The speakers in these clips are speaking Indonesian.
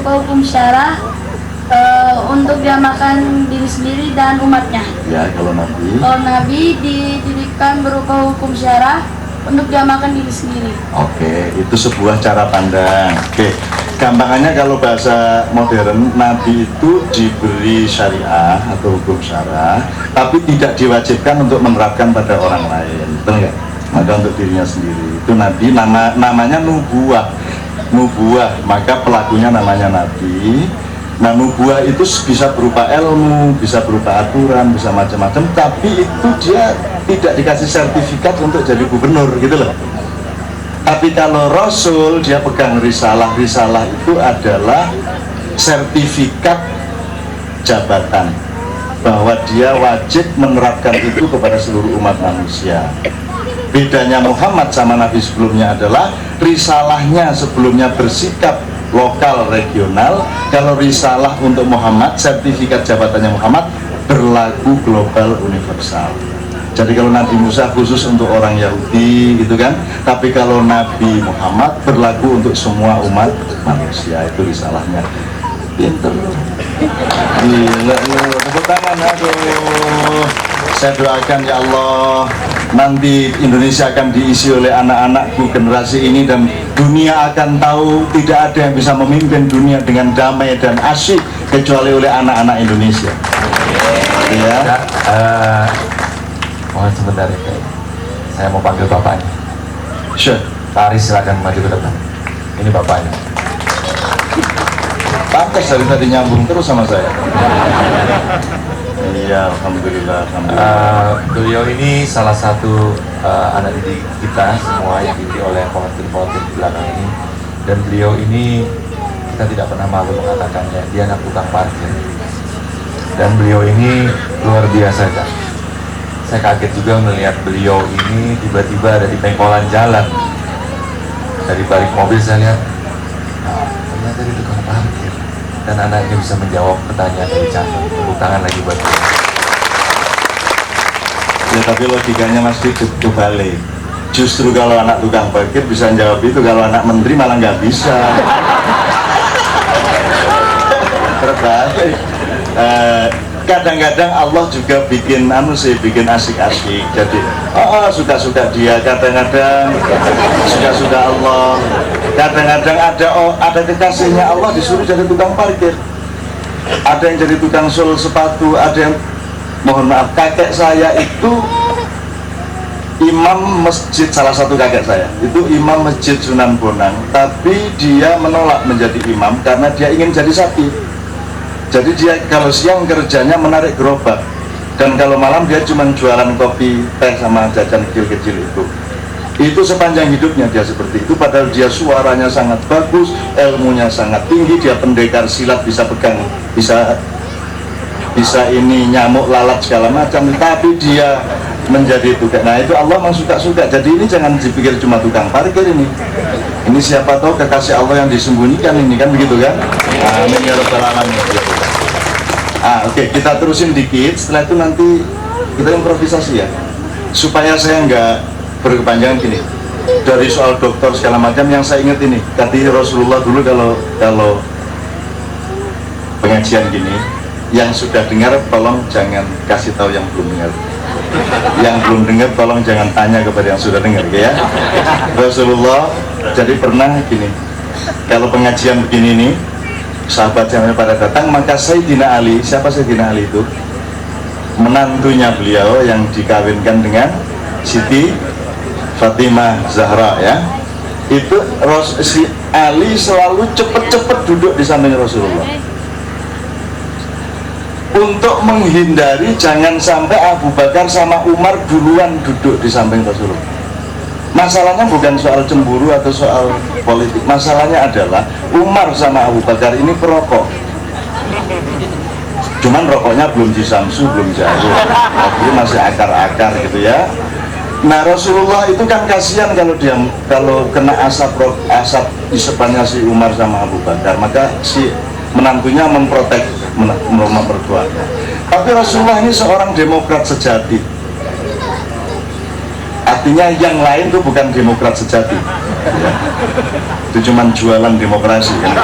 berupa hukum syarah untuk diamalkan diri sendiri dan umatnya. Ya, kalau Nabi. Kalau Nabi dititipkan berupa hukum syarah untuk diamalkan diri sendiri. Oke, itu sebuah cara pandang. Oke, gampangannya kalau bahasa modern, Nabi itu diberi syariah atau hukum syarah, tapi tidak diwajibkan untuk menerapkan pada orang lain, betul nggak? Maka untuk dirinya sendiri. Itu Nabi, namanya nubuah. Nubuah, maka pelakunya namanya Nabi. Nah, nubuah itu bisa berupa ilmu, bisa berupa aturan, bisa macam-macam, tapi itu dia tidak dikasih sertifikat untuk jadi gubernur gitu loh. Tapi kalau Rasul, dia pegang risalah. Risalah itu adalah sertifikat jabatan, bahwa dia wajib menerapkan itu kepada seluruh umat manusia. Bedanya Muhammad sama Nabi sebelumnya adalah risalahnya sebelumnya bersikap lokal regional. Kalau risalah untuk Muhammad, sertifikat jabatannya Muhammad berlaku global universal. Jadi kalau Nabi Musa khusus untuk orang Yahudi gitu kan, tapi kalau Nabi Muhammad berlaku untuk semua umat manusia. Itu risalahnya. Pinter loh. Gila loh, tepuk tangan. Aduh, saya doakan ya Allah, nanti Indonesia akan diisi oleh anak-anakku generasi ini, dan dunia akan tahu tidak ada yang bisa memimpin dunia dengan damai dan asyik kecuali oleh anak-anak Indonesia. Ya. Mohon sebentar ya, saya mau panggil bapaknya. Sure. Pak Aris, silakan maju ke depan. Ini bapaknya. Pantas dari tadi nyambung terus sama saya. Iya, alhamdulillah. Beliau ini salah satu anak didik kita semua yang dididik oleh pengertian-pengertian di belakang ini. Dan beliau ini kita tidak pernah malu mengatakannya, dia anak tukang parkir. Dan beliau ini luar biasa, Kak. Saya kaget juga melihat beliau ini tiba-tiba ada di pengkolan jalan. Dari balik mobil saya lihat, ternyata dia tukang parkir. Dan anak ini bisa menjawab pertanyaan dari Chandra. Tepuk tangan lagi buat dia. Ya, tapi logikanya mesti kebalik. Justru kalau anak tukang parkir bisa jawab itu, kalau anak menteri malah nggak bisa. Terbalik. Kadang-kadang Allah juga bikin bikin asik-asik. Jadi suka-suka dia, kadang-kadang suka-suka Allah. Kadang-kadang ada kekasihnya Allah disuruh jadi tukang parkir. Ada yang jadi tukang sol sepatu, ada yang, mohon maaf, kakek saya itu imam masjid, salah satu kakek saya itu imam masjid Sunan Bonang, tapi dia menolak menjadi imam karena dia ingin jadi sapi. Jadi dia kalau siang kerjanya menarik gerobak, dan kalau malam dia cuma jualan kopi, teh sama jajan kecil-kecil itu. Itu sepanjang hidupnya dia seperti itu, padahal dia suaranya sangat bagus, ilmunya sangat tinggi, dia pendekar silat, bisa pegang, bisa ini nyamuk, lalat segala macam, tapi dia menjadi tukang. Nah itu Allah memang suka-suka. Jadi ini jangan dipikir cuma tukang parkir ini. Ini siapa tahu kekasih Allah yang disembunyikan ini, kan begitu kan? Amin ya rabbal alamin. Oke, kita terusin dikit. Setelah itu nanti kita improvisasi ya, supaya saya nggak berkepanjangan gini. Dari soal dokter segala macam yang saya ingat ini, tadi Rasulullah dulu kalau pengajian gini, yang sudah dengar tolong jangan kasih tahu yang belum dengar. Yang belum dengar tolong jangan tanya kepada yang sudah dengar, ya. Rasulullah jadi pernah gini, kalau pengajian begini nih, sahabat yang pada datang, maka Sayyidina Ali, siapa Sayyidina Ali itu? Menantunya beliau yang dikawinkan dengan Siti Fatimah Zahra, ya. Itu si Ali selalu cepet-cepet duduk di samping Rasulullah, untuk menghindari jangan sampai Abu Bakar sama Umar duluan duduk di samping Rasulullah. Masalahnya bukan soal cemburu atau soal politik, masalahnya adalah Umar sama Abu Bakar ini perokok, cuman rokoknya belum disamsu, belum jago, jadi masih akar-akar gitu ya. Nah Rasulullah itu kan kasihan kalau kena asap isapannya si Umar sama Abu Bakar, maka si menantunya memprotek rumah mertuanya. Tapi Rasulullah ini seorang demokrat sejati. Aku artinya yang lain tuh bukan demokrat sejati ya. Itu cuman jualan demokrasi kan.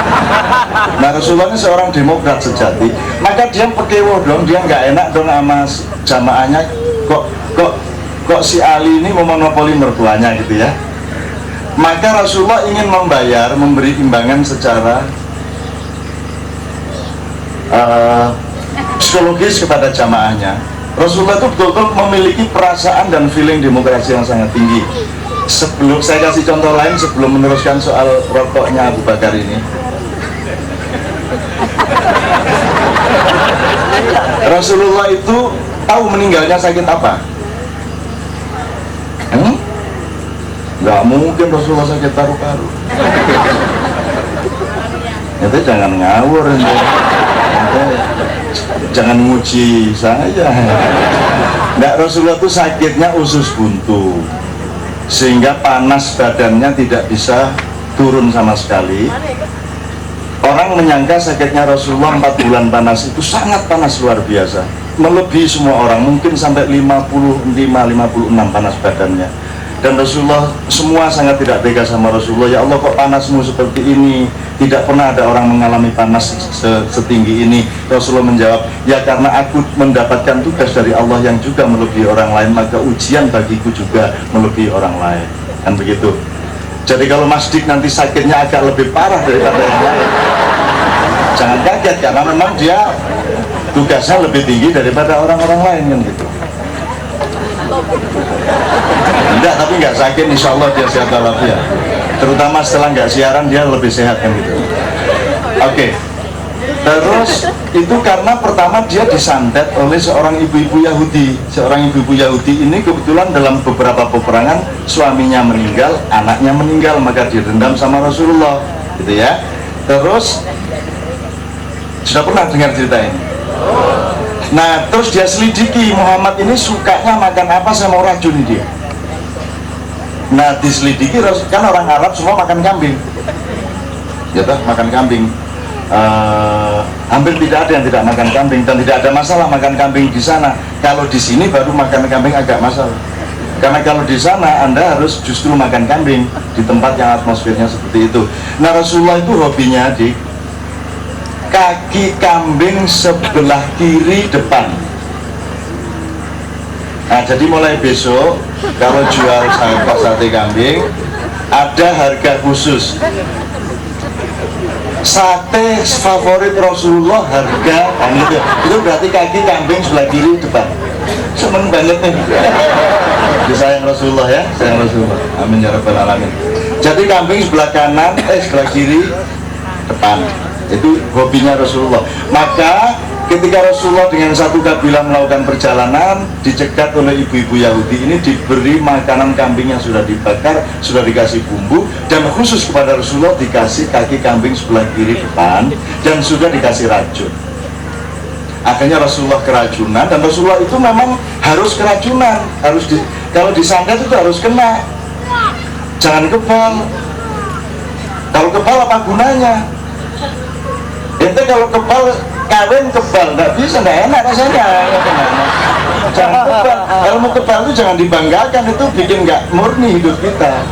Nah Rasulullah ini seorang demokrat sejati, maka dia pekewo dong, dia nggak enak dong sama jamaahnya, kok si Ali ini memonopoli mertuanya gitu ya. Maka Rasulullah ingin memberi imbangan secara psikologis kepada jamaahnya. Rasulullah itu betul-betul memiliki perasaan dan feeling demokrasi yang sangat tinggi. Sebelum saya kasih contoh lain sebelum meneruskan soal rokoknya Abu Bakar ini, Rasulullah itu tahu meninggalnya sakit apa? Nggak mungkin Rasulullah sakit paru-paru. Itu jangan ngawur, jangan nguji saya. Nggak, Rasulullah itu sakitnya usus buntu, sehingga panas badannya tidak bisa turun sama sekali. Orang menyangka sakitnya Rasulullah 4 bulan panas itu sangat panas luar biasa, melebihi semua orang, mungkin sampai 55-56 panas badannya. Dan Rasulullah semua sangat tidak tega sama Rasulullah. Ya Allah, kok panasmu seperti ini? Tidak pernah ada orang mengalami panas setinggi ini. Rasulullah menjawab, ya karena aku mendapatkan tugas dari Allah yang juga melebihi orang lain, maka ujian bagiku juga melebihi orang lain. Kan begitu. Jadi kalau Mas Dik nanti sakitnya agak lebih parah daripada yang lain, jangan kaget, karena memang dia tugasnya lebih tinggi daripada orang-orang lain kan gitu. Enggak, tapi nggak sakit, insya Allah dia sehat walafiat. Terutama setelah nggak siaran dia lebih sehat kan gitu. Oke. Terus itu karena pertama dia disantet oleh seorang ibu-ibu Yahudi. Seorang ibu-ibu Yahudi ini kebetulan dalam beberapa peperangan suaminya meninggal, anaknya meninggal, maka direndam sama Rasulullah, gitu ya. Terus sudah pernah dengar cerita ini? Nah, terus dia selidiki Muhammad ini sukanya makan apa, saya mau racuni dia. Nah, diselidiki kan orang Arab semua makan kambing, ya toh, makan kambing. Hampir tidak ada yang tidak makan kambing, dan tidak ada masalah makan kambing di sana. Kalau di sini baru makan kambing agak masalah, karena kalau di sana Anda harus justru makan kambing di tempat yang atmosfernya seperti itu. Nah, Rasulullah itu hobinya di kaki kambing sebelah kiri depan. Nah, jadi mulai besok kalau jual sate kambing ada harga khusus. Sate favorit Rasulullah harga, dan itu berarti kaki kambing sebelah kiri depan. Seneng banget nih. Disayang Rasulullah ya, sayang Rasulullah. Amin ya rabbal alamin. Jadi kambing sebelah kanan, sebelah kiri depan. Itu hobinya Rasulullah. Maka ketika Rasulullah dengan satu kabilah melakukan perjalanan, dicegat oleh ibu-ibu Yahudi ini, diberi makanan kambing yang sudah dibakar, sudah dikasih bumbu, dan khusus kepada Rasulullah dikasih kaki kambing sebelah kiri depan, dan sudah dikasih racun. Akhirnya Rasulullah keracunan, dan Rasulullah itu memang harus keracunan, kalau disantet itu harus kena, jangan kebal. Kalau kebal apa gunanya? Itu kalau kebal, kawin kebal, nggak bisa, nggak enak rasanya. Jangan kebal. Kalau mau kebal itu jangan dibanggakan, itu bikin nggak murni hidup kita.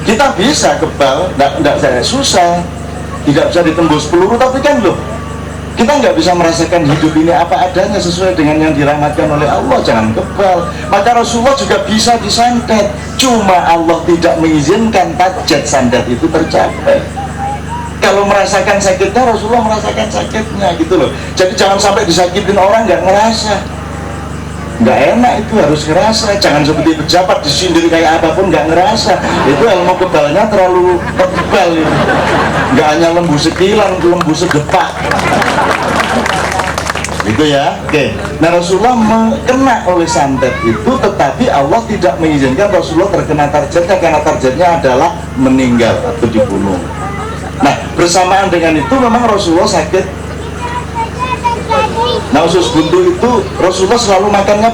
Kita bisa kebal, nggak saya susah, tidak bisa ditembus peluru, tapi kan loh, kita nggak bisa merasakan hidup ini apa adanya sesuai dengan yang dirahmatkan oleh Allah. Jangan kebal. Maka Rasulullah juga bisa disantet, cuma Allah tidak mengizinkan tajat santet itu tercapai. Kalau merasakan sakitnya, Rasulullah merasakan sakitnya gitu loh. Jadi jangan sampai disakitin orang nggak ngerasa, nggak enak, itu harus ngerasa. Jangan seperti pejabat disindir kayak apapun nggak ngerasa. Itu ilmu kebalnya terlalu tebal itu. Nggak hanya lembu sekilan, lembu sedepak. Gitu ya. Oke. Nah, Rasulullah kena oleh santet itu, tetapi Allah tidak mengizinkan Rasulullah terkena targetnya, karena targetnya adalah meninggal atau dibunuh. Nah, bersamaan dengan itu memang Rasulullah sakit. Nah, usus buntu itu Rasulullah selalu makannya